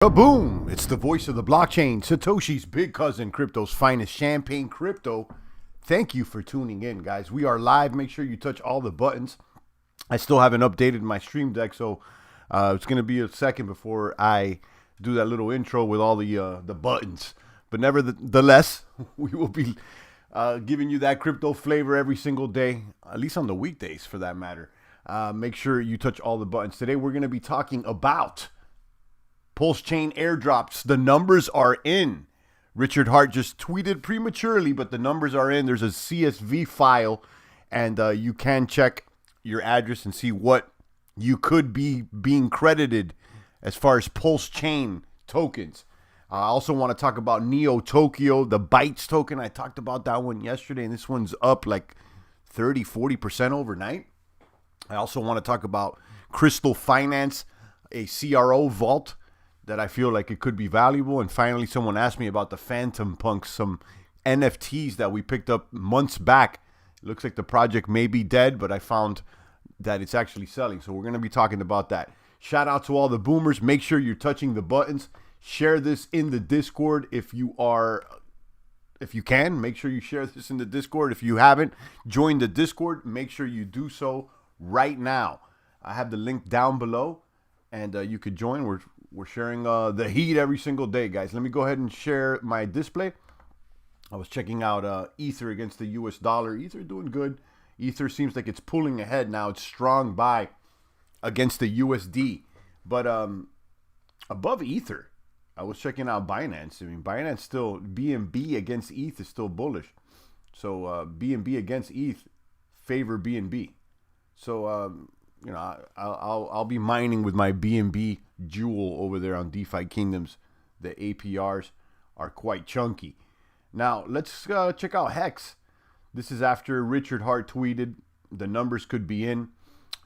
Kaboom! It's the voice of the blockchain, Satoshi's big cousin, crypto's finest, Champagne Crypto. Thank you for tuning in, guys. We are live. Make sure you touch all the buttons. I still haven't updated my stream deck, so it's going to be a second before I do that little intro with all the buttons. But nevertheless, we will be giving you that crypto flavor every single day, at least on the weekdays for that matter. Make sure you touch all the buttons. Today we're going to be talking about Pulsechain airdrops. The numbers are in. Richard Hart just tweeted prematurely, but the numbers are in. There's a CSV file, and you can check your address and see what you could be being credited as far as Pulsechain tokens. I also want to talk about Neotokyo, the Bytes token. I talked about that one yesterday, and this one's up like 30-40% overnight. I also want to talk about Crystal Finance, a CR0 vault that I feel like it could be valuable. And finally, someone asked me about the Phantom Punks, some NFTs that we picked up months back. It looks like the project may be dead, but I found that it's actually selling. So we're going to be talking about that. Shout out to all the boomers. Make sure you're touching the buttons. Share this in the Discord if you can. Make sure you share this in the Discord. If you haven't joined the Discord, make sure you do so right now. I have the link down below, and you could join. We're sharing the heat every single day, guys. Let me go ahead and share my display. I was checking out Ether against the US dollar. Ether doing good. Ether seems like it's pulling ahead now. It's strong buy against the USD. But above Ether, I was checking out Binance. I mean, Binance still, BNB against ETH is still bullish. So BNB against ETH favor BNB. So, you know, I'll be mining with my BNB jewel over there on DeFi Kingdoms. The APRs are quite chunky. Now, let's check out Hex. This is after Richard Hart tweeted the numbers could be in.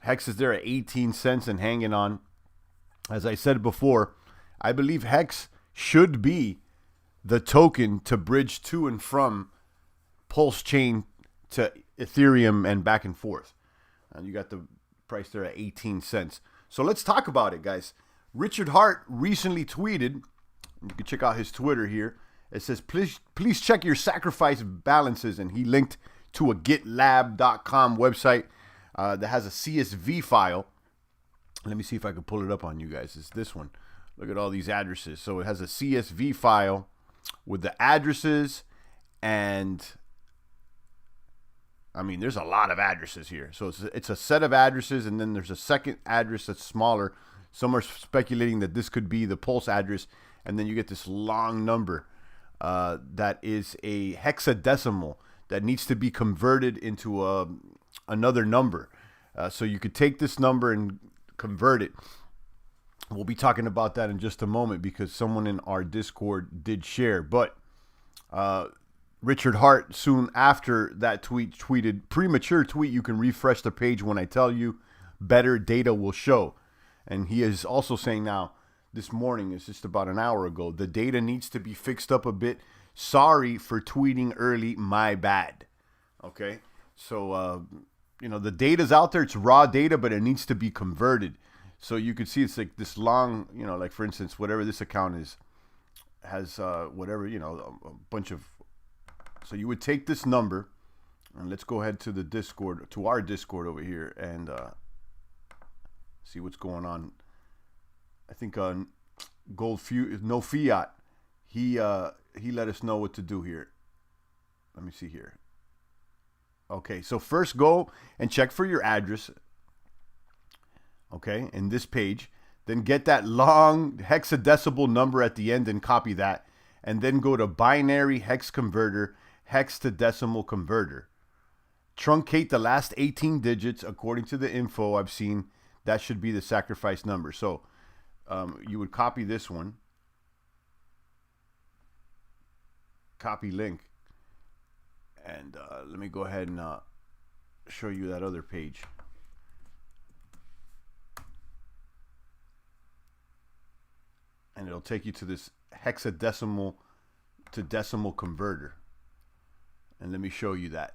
Hex is there at 18 cents and hanging on. As I said before, I believe Hex should be the token to bridge to and from Pulsechain to Ethereum and back and forth. And you got the price there at 18 cents. So let's talk about it, guys. Richard Hart recently tweeted, you can check out his Twitter here. It says, please check your sacrifice balances. And he linked to a GitLab.com website that has a CSV file. Let me see if I can pull it up on you guys. It's this one. Look at all these addresses. So it has a CSV file with the addresses, and I mean, there's a lot of addresses here. So it's a set of addresses, and then there's a second address that's smaller. Some are speculating that this could be the Pulse address, and then you get this long number that is a hexadecimal that needs to be converted into another number. So you could take this number and convert it. We'll be talking about that in just a moment because someone in our Discord did share. But Richard Hart, soon after that tweeted, premature tweet, you can refresh the page when I tell you, better data will show. And he is also saying now, this morning, it's just about an hour ago, the data needs to be fixed up a bit. Sorry for tweeting early, my bad. Okay, so, you know, the data's out there. It's raw data, but it needs to be converted. So you can see it's like this long, you know, like for instance, whatever this account is, has whatever, you know, a bunch of. So you would take this number, and let's go ahead to the Discord, to our Discord over here, and see what's going on. I think No Fiat, he let us know what to do here. Let me see here. Okay, so first go and check for your address. Okay, in this page, then get that long hexadecimal number at the end and copy that, and then go to binary hex converter, hex to decimal converter. Truncate the last 18 digits according to the info I've seen. That should be the sacrifice number. So you would copy this one, copy link, and let me go ahead and show you that other page. And it'll take you to this hexadecimal to decimal converter. And let me show you that.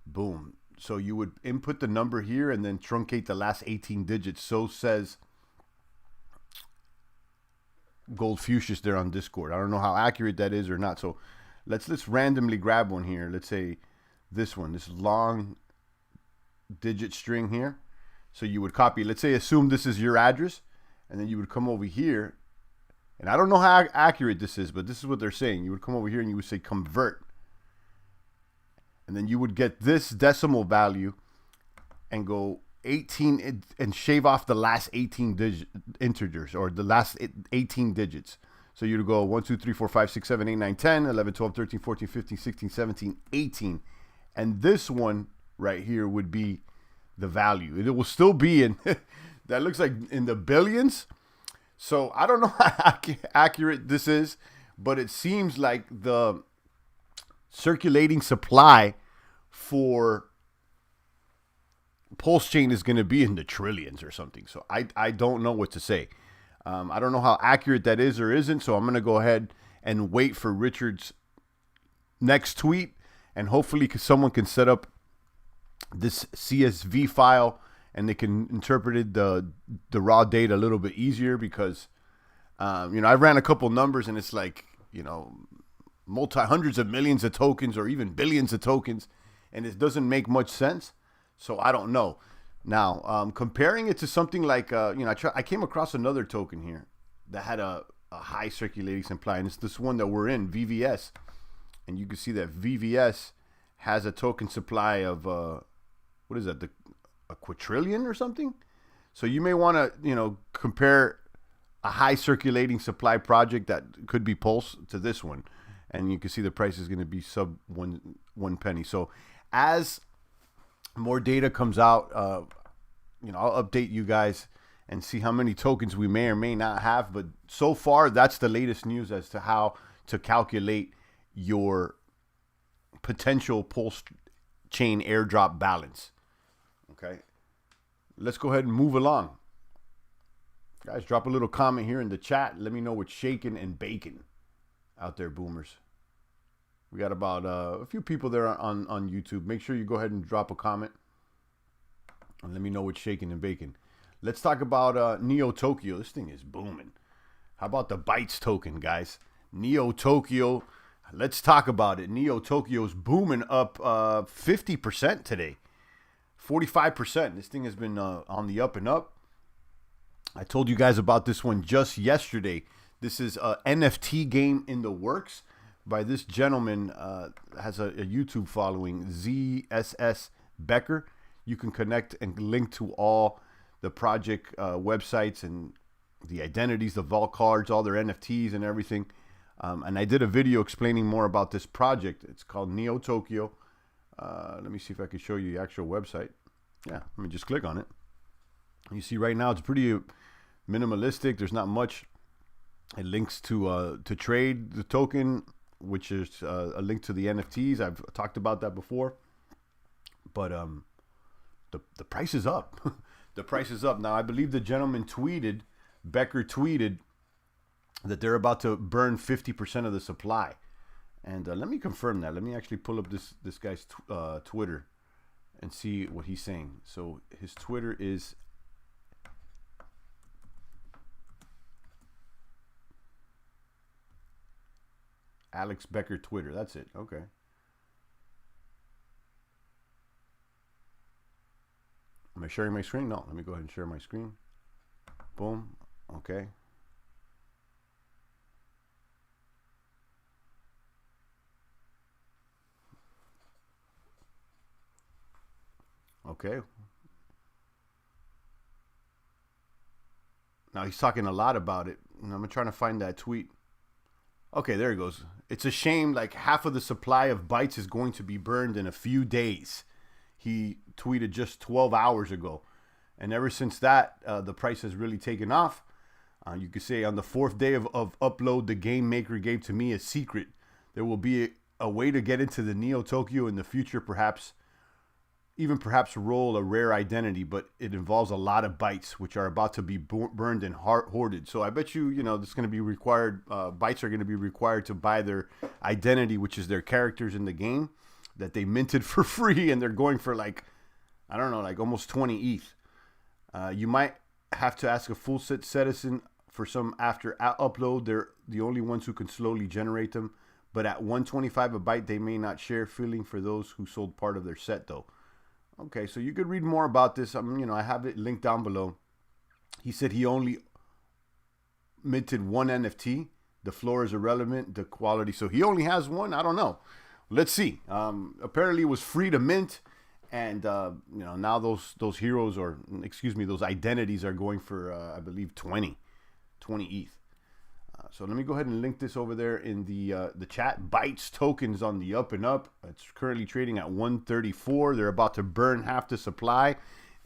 Boom. So you would input the number here and then truncate the last 18 digits. So says gold fuchsias there on Discord. I don't know how accurate that is or not. So let's randomly grab one here. Let's say this one, this long digit string here. So you would copy, let's say, assume this is your address, and then you would come over here. And I don't know how accurate this is, but this is what they're saying. You would come over here and you would say convert. And then you would get this decimal value and go 18 and shave off the last 18 integers, or the last 18 digits. So you'd go 1, 2, 3, 4, 5, 6, 7, 8, 9, 10, 11, 12, 13, 14, 15, 16, 17, 18. And this one right here would be the value. It will still be in, that looks like in the billions. So I don't know how accurate this is, but it seems like the circulating supply for Pulsechain is going to be in the trillions or something. So I don't know what to say. I don't know how accurate that is or isn't. So I'm going to go ahead and wait for Richard's next tweet, and hopefully someone can set up this CSV file and they can interpret it, the raw data a little bit easier, because I ran a couple numbers and it's like, hundreds of millions of tokens or even billions of tokens, and it doesn't make much sense. So I don't know. Now, comparing it to something like, I came across another token here that had a high circulating supply, and it's this one that we're in, VVS. And you can see that VVS has a token supply of, what is that, a quadrillion or something? So you may want to, compare a high circulating supply project that could be Pulse to this one. And you can see the price is going to be sub one penny. So as more data comes out, I'll update you guys and see how many tokens we may or may not have. But so far, that's the latest news as to how to calculate your potential Pulsechain airdrop balance. Okay, let's go ahead and move along. Guys, drop a little comment here in the chat. Let me know what's shaking and baking out there, boomers. We got about a few people there on YouTube. Make sure you go ahead and drop a comment and let me know what's shaking and baking. Let's talk about Neotokyo. This thing is booming. How about the Bytes token, guys? Neotokyo. Let's talk about it. Neotokyo's booming up 50% today. 45%. This thing has been on the up and up. I told you guys about this one just yesterday. This is an NFT game in the works by this gentleman, has a YouTube following, ZSS Becker. You can connect and link to all the project websites and the identities, the vault cards, all their NFTs and everything. And I did a video explaining more about this project. It's called Neotokyo. Let me see if I can show you the actual website. Yeah, let me just click on it. You see right now it's pretty minimalistic. There's not much. It links to trade the token, which is a link to the NFTs. I've talked about that before. But the price is up. The price is up. Now, I believe the gentleman Becker tweeted that they're about to burn 50% of the supply. And let me confirm that. Let me actually pull up this guy's Twitter and see what he's saying. So his Twitter is Alex Becker Twitter. That's it. Okay. Am I sharing my screen? No. Let me go ahead and share my screen. Boom. Okay. Okay. Now he's talking a lot about it. And I'm trying to find that tweet. Okay, there he goes. It's a shame, like half of the supply of Bytes is going to be burned in a few days. He tweeted just 12 hours ago. And ever since that, the price has really taken off. You could say on the fourth day of upload, the game maker gave to me a secret. There will be a way to get into the Neotokyo in the future, perhaps roll a rare identity, but it involves a lot of bytes, which are about to be burned and hoarded. So I bet you, this is going to be required. Bytes are going to be required to buy their identity, which is their characters in the game that they minted for free, and they're going for like almost 20 ETH. You might have to ask a full set citizen for some after upload. They're the only ones who can slowly generate them. But at 125 a byte, they may not share feeling for those who sold part of their set, though. Okay, so you could read more about this. I have it linked down below. He said he only minted one NFT. The floor is irrelevant. The quality, so he only has one. I don't know. Let's see. Apparently, it was free to mint, and now those heroes, or excuse me, those identities are going for I believe 20 ETH. So let me go ahead and link this over there in the chat. Bytes tokens on the up and up. It's currently trading at 134. They're about to burn half the supply,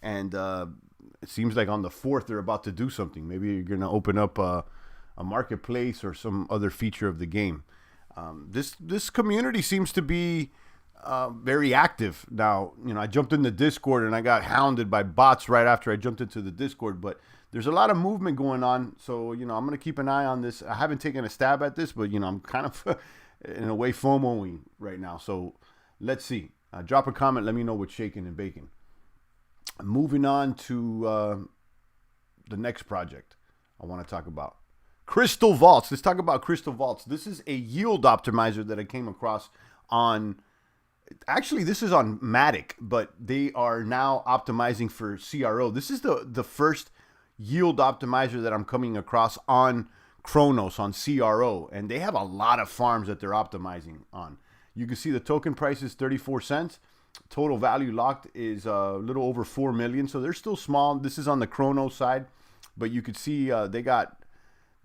and it seems like on the 4th they're about to do something. Maybe you're gonna open up a marketplace or some other feature of the game. This community seems to be very active now. I jumped in the Discord and I got hounded by bots right after I jumped into the Discord, but there's a lot of movement going on. So, I'm going to keep an eye on this. I haven't taken a stab at this, but, I'm kind of in a way FOMOing right now. So let's see. Drop a comment. Let me know what's shaking and baking. Moving on to the next project I want to talk about. Crystal Vaults. Let's talk about Crystal Vaults. This is a yield optimizer that I came across on... Actually, this is on Matic, but they are now optimizing for CR0. This is the first yield optimizer that I'm coming across on Chronos, on CR0, and they have a lot of farms that they're optimizing on. You can see the token price is 34 cents. Total value locked is a little over 4 million, so they're still small. This is on the Chronos side, but you could see they're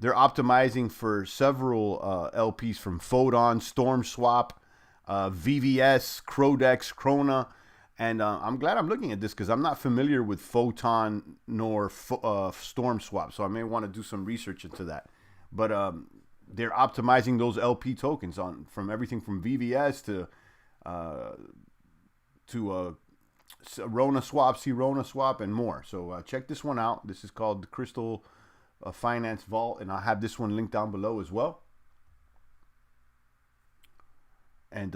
optimizing for several LPs from Photon, Storm Swap, VVS, Crodex, Krona, and I'm glad I'm looking at this because I'm not familiar with Photon nor Storm Swap, so I may want to do some research into that. But they're optimizing those LP tokens from everything from VVS to Rona Swap, C-Rona Swap, and more. So check this one out. This is called Crystal Finance Vault, and I'll have this one linked down below as well. And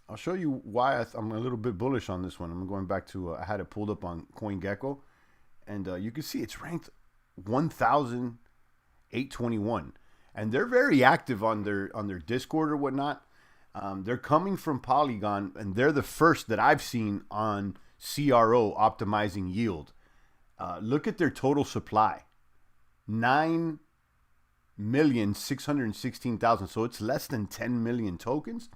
I'll show you why I'm a little bit bullish on this one. I'm going back to, I had it pulled up on CoinGecko, and you can see it's ranked 1,821. And they're very active on their Discord or whatnot. They're coming from Polygon, and they're the first that I've seen on CR0 optimizing yield. Look at their total supply. 9,616,000. So it's less than 10 million tokens.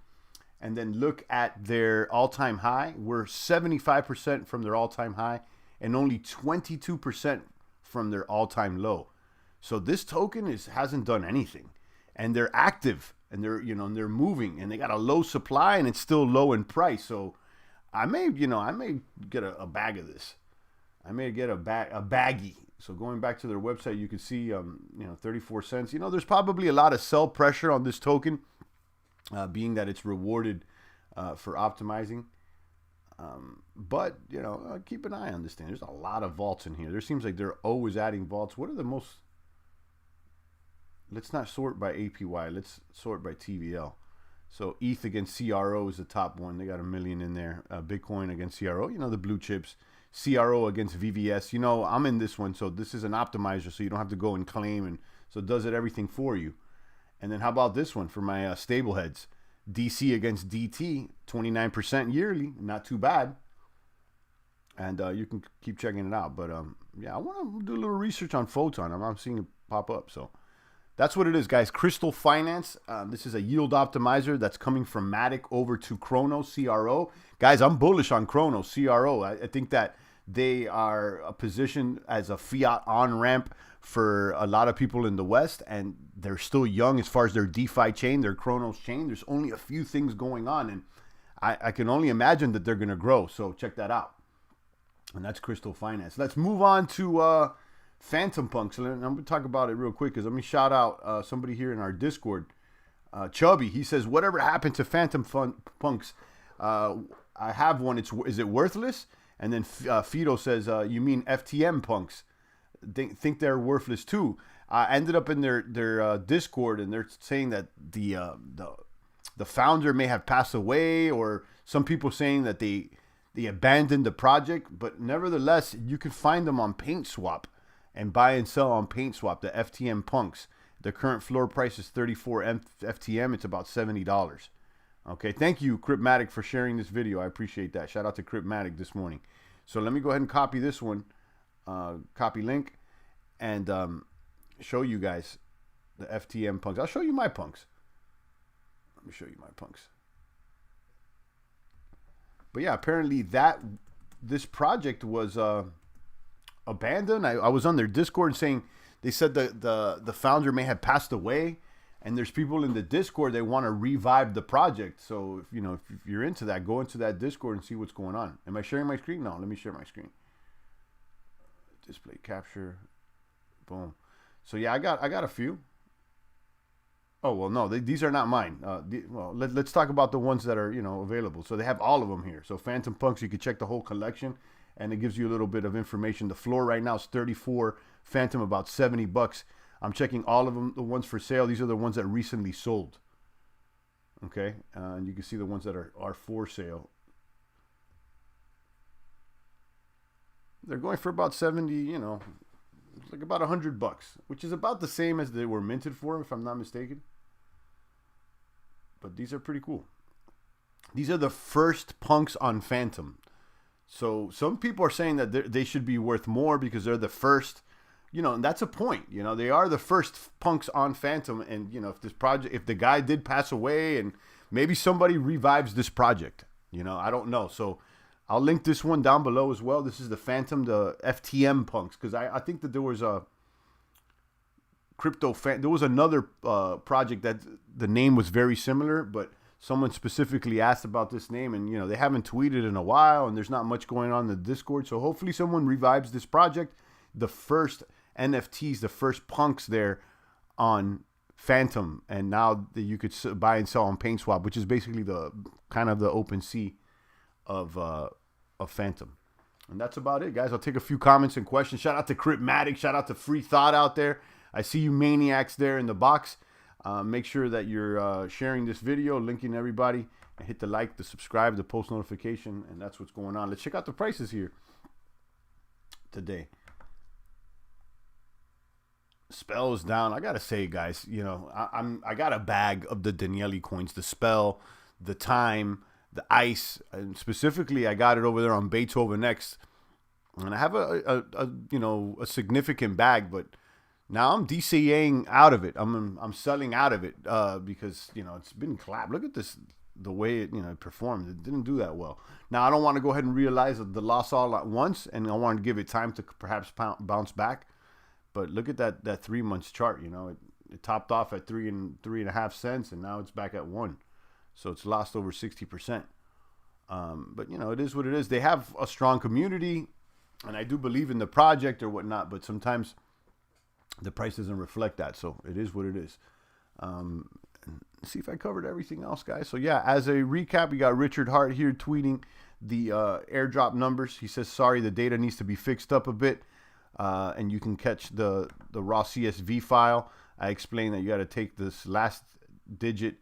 And then look at their all-time high. We're 75% from their all-time high and only 22% from their all-time low. So this token hasn't done anything. And they're active, and they're moving, and they got a low supply, and it's still low in price. So I may get a bag of this. I may get a baggie. So going back to their website, you can see 34 cents. There's probably a lot of sell pressure on this token. Being that it's rewarded for optimizing. But, keep an eye on this thing. There's a lot of vaults in here. There seems like they're always adding vaults. What are the most... Let's not sort by APY. Let's sort by TVL. So ETH against CR0 is the top one. They got 1 million in there. Bitcoin against CR0. The blue chips. CR0 against VVS. I'm in this one. So this is an optimizer. So you don't have to go and claim. And so it does everything for you. And then how about this one for my stable heads? DC against DT, 29% yearly. Not too bad. And you can keep checking it out. But yeah, I want to do a little research on Photon. I'm seeing it pop up. So that's what it is, guys. Crystal Finance. This is a yield optimizer that's coming from Matic over to Chronos, CR0. Guys, I'm bullish on Chronos, CR0. I think that they are positioned as a fiat on-ramp for a lot of people in the West, and they're still young as far as their DeFi chain, their Chronos chain. There's only a few things going on, and I can only imagine that they're going to grow. So check that out. And that's Crystal Finance. Let's move on to Phantom Punks. And I'm going to talk about it real quick because let me shout out somebody here in our Discord. Chubby, he says, whatever happened to Phantom Punks? I have one. Is it worthless? And then Fido says, you mean FTM Punks? Think they're worthless too. I ended up in their Discord, and they're saying that the founder may have passed away, or some people saying that they abandoned the project. But nevertheless, you can find them on PaintSwap, and buy and sell on PaintSwap, the FTM punks. The current floor price is 34 FTM. It's about $70. Okay, thank you, Cryptmatic, for sharing this video. I appreciate that. Shout out to Cryptmatic this morning. So let me go ahead and copy this one, copy link, and show you guys the FTM punks. I'll show you my punks. Let me show you my punks. But yeah, apparently this project was abandoned. I was on their Discord saying, they said the founder may have passed away, and there's people in the Discord that want to revive the project. So if you're into that, go into that Discord and see what's going on. Am I sharing my screen? No, let me share my screen. Display capture, boom. So yeah, I got a few. Oh well, no, these are not mine. Well, let's talk about the ones that are available. So they have all of them here. So Phantom Punks, you can check the whole collection, and it gives you a little bit of information. The floor right now is 34 Phantom, about $70. I'm checking all of them, the ones for sale. These are the ones that recently sold. Okay, and you can see the ones that are for sale. They're going for about 70, it's like about $100, which is about the same as they were minted for, if I'm not mistaken. But these are pretty cool. These are the first punks on Phantom. So some people are saying that they should be worth more because they're the first, and that's a point. They are the first punks on Phantom, and if the guy did pass away, and maybe somebody revives this project, I don't know. So I'll link this one down below as well. This is the Phantom, the FTM punks, because I think that there was a there was another project that the name was very similar, but someone specifically asked about this name, and they haven't tweeted in a while, and there's not much going on in the Discord. So hopefully someone revives this project. The first NFTs, the first punks there on Phantom, and now that you could buy and sell on PaintSwap, which is basically the kind of the OpenSea of Phantom. And that's about it, guys. I'll take a few comments and questions. Shout out to Cryptmatic. Shout out to Free Thought out there. I see you maniacs there in the box. Make sure that you're sharing this video, linking everybody, and hit the like, the subscribe, the post notification, and that's what's going on. Let's check out the prices here today. Spell is down. I gotta say, guys, I got a bag of the Daniele coins, the Spell, the Time, the Ice, and specifically I got it over there on Beethoven X, and I have a significant bag, but now I'm DCAing out of it. I'm selling out of it because it's been clapped. Look at this, the way it performed. It didn't do that well. Now I don't want to go ahead and realize the loss all at once, and I want to give it time to perhaps bounce back. But look at that 3 months chart. It topped off at 3.5 cents, and now it's back at 1. So it's lost over 60%. But it is what it is. They have a strong community, and I do believe in the project or whatnot. But sometimes the price doesn't reflect that. So it is what it is. See if I covered everything else, guys. So yeah, as a recap, we got Richard Hart here tweeting the airdrop numbers. He says, sorry, the data needs to be fixed up a bit. And you can catch the raw CSV file. I explained that you got to take this last digit.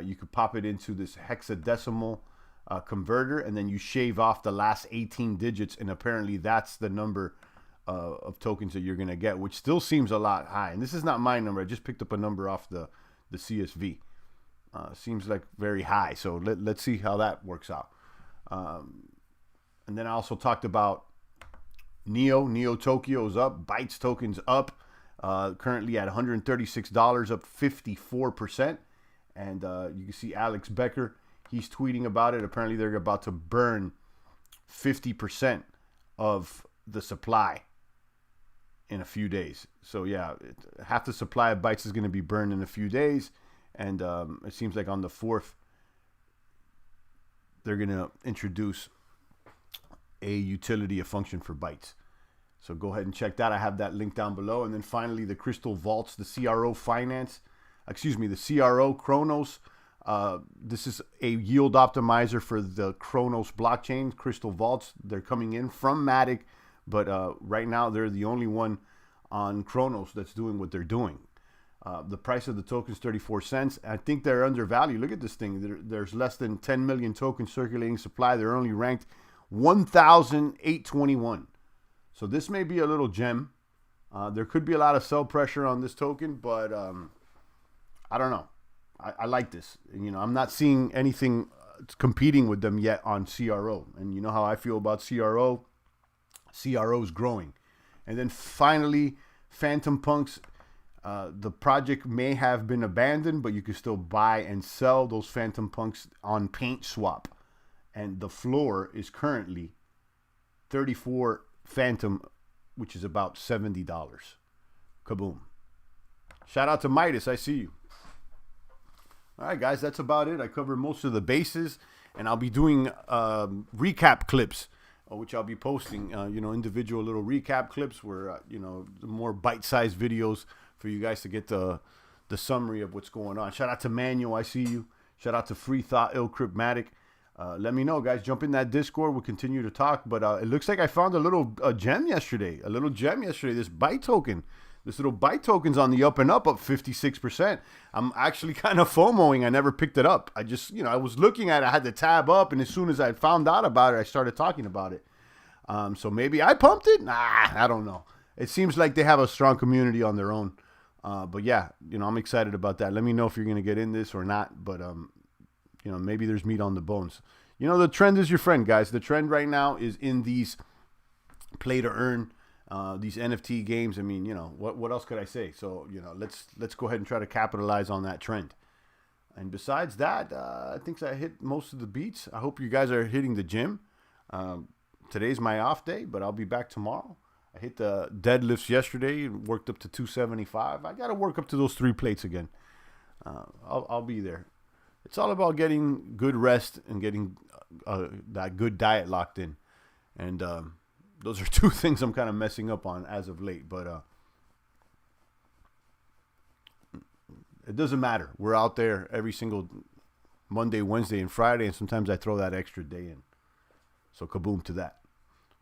You could pop it into this hexadecimal converter, and then you shave off the last 18 digits. And apparently that's the number of tokens that you're going to get, which still seems a lot high. And this is not my number. I just picked up a number off the CSV. Seems like very high. So let's see how that works out. And then I also talked about Neotokyo is up. Bytes tokens up. Currently at $136, up 54%. And you can see Alex Becker. He's tweeting about it. Apparently they're about to burn 50% of the supply in a few days. So yeah, half the supply of Bytes is going to be burned in a few days. And it seems like on the 4th, they're going to introduce a utility, a function for Bytes. So go ahead and check that. I have that link down below. And then finally, the Crystal Vaults, the CR0 the CR0 Chronos. This is a yield optimizer for the Chronos blockchain, Crystal Vaults. They're coming in from Matic, but right now they're the only one on Chronos that's doing what they're doing. The price of the token is 34 cents. I think they're undervalued. Look at this thing. There's less than 10 million tokens circulating supply. They're only ranked 1,821. So this may be a little gem. There could be a lot of sell pressure on this token, but I don't know. I like this. You know, I'm not seeing anything competing with them yet on CR0. And you know how I feel about CR0. CR0 is growing. And then finally, Phantom Punks. The project may have been abandoned, but you can still buy and sell those Phantom Punks on Paint Swap. And the floor is currently 34 Phantom, which is about $70. Kaboom. Shout out to Midas. I see you. All right, guys, that's about it. I covered most of the bases, and I'll be doing recap clips, which I'll be posting, you know, individual little recap clips where, you know, more bite-sized videos for you guys to get the summary of what's going on. Shout out to Manuel. I see you. Shout out to Free Thought, Cryptmatic. Let me know, guys. Jump in that Discord. We'll continue to talk. But it looks like I found a little gem yesterday. This Byte token. This little Byte token's on the up and up 56%. I'm actually kind of FOMOing. I never picked it up. I just, you know, I was looking at it. I had the tab up, and as soon as I found out about it, I started talking about it. So maybe I pumped it? Nah, I don't know. It seems like they have a strong community on their own. But yeah, you know, I'm excited about that. Let me know if you're going to get in this or not. But, you know, maybe there's meat on the bones. You know, the trend is your friend, guys. The trend right now is in these play to earn, these NFT games. I mean, you know, what else could I say? So, you know, let's go ahead and try to capitalize on that trend. And besides that, I think I hit most of the beats. I hope you guys are hitting the gym. Today's my off day, but I'll be back tomorrow. I hit the deadlifts yesterday and worked up to 275. I got to work up to those 3 plates again. I'll be there. It's all about getting good rest and getting that good diet locked in. And those are 2 things I'm kind of messing up on as of late. But it doesn't matter. We're out there every single Monday, Wednesday, and Friday. And sometimes I throw that extra day in. So kaboom to that.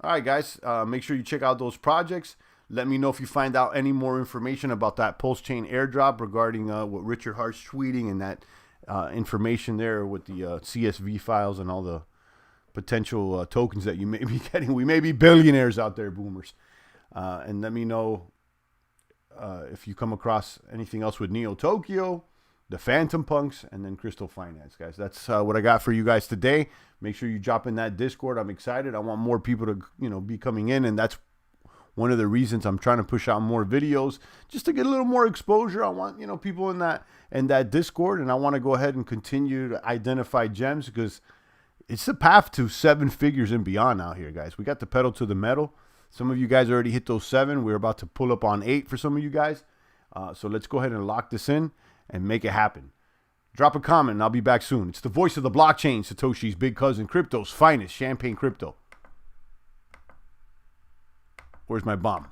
All right, guys. Make sure you check out those projects. Let me know if you find out any more information about that Pulsechain airdrop regarding what Richard Hart's tweeting and that information there with the CSV files and all the potential tokens that you may be getting. We may be billionaires out there, boomers. And let me know if you come across anything else with Neotokyo, the Phantom Punks, and then Crystal Finance, guys. That's what I got for you guys today. Make sure you drop in that Discord. I'm excited. I want more people to, you know, be coming in, and that's one of the reasons I'm trying to push out more videos, just to get a little more exposure. I want, you know, people in that Discord, and I want to go ahead and continue to identify gems because it's the path to 7 figures and beyond out here, guys. We got the pedal to the metal. Some of you guys already hit those 7. We're about to pull up on 8 for some of you guys. So let's go ahead and lock this in and make it happen. Drop a comment, and I'll be back soon. It's the voice of the blockchain, Satoshi's big cousin, crypto's finest, Champagne Crypto. Where's my bomb?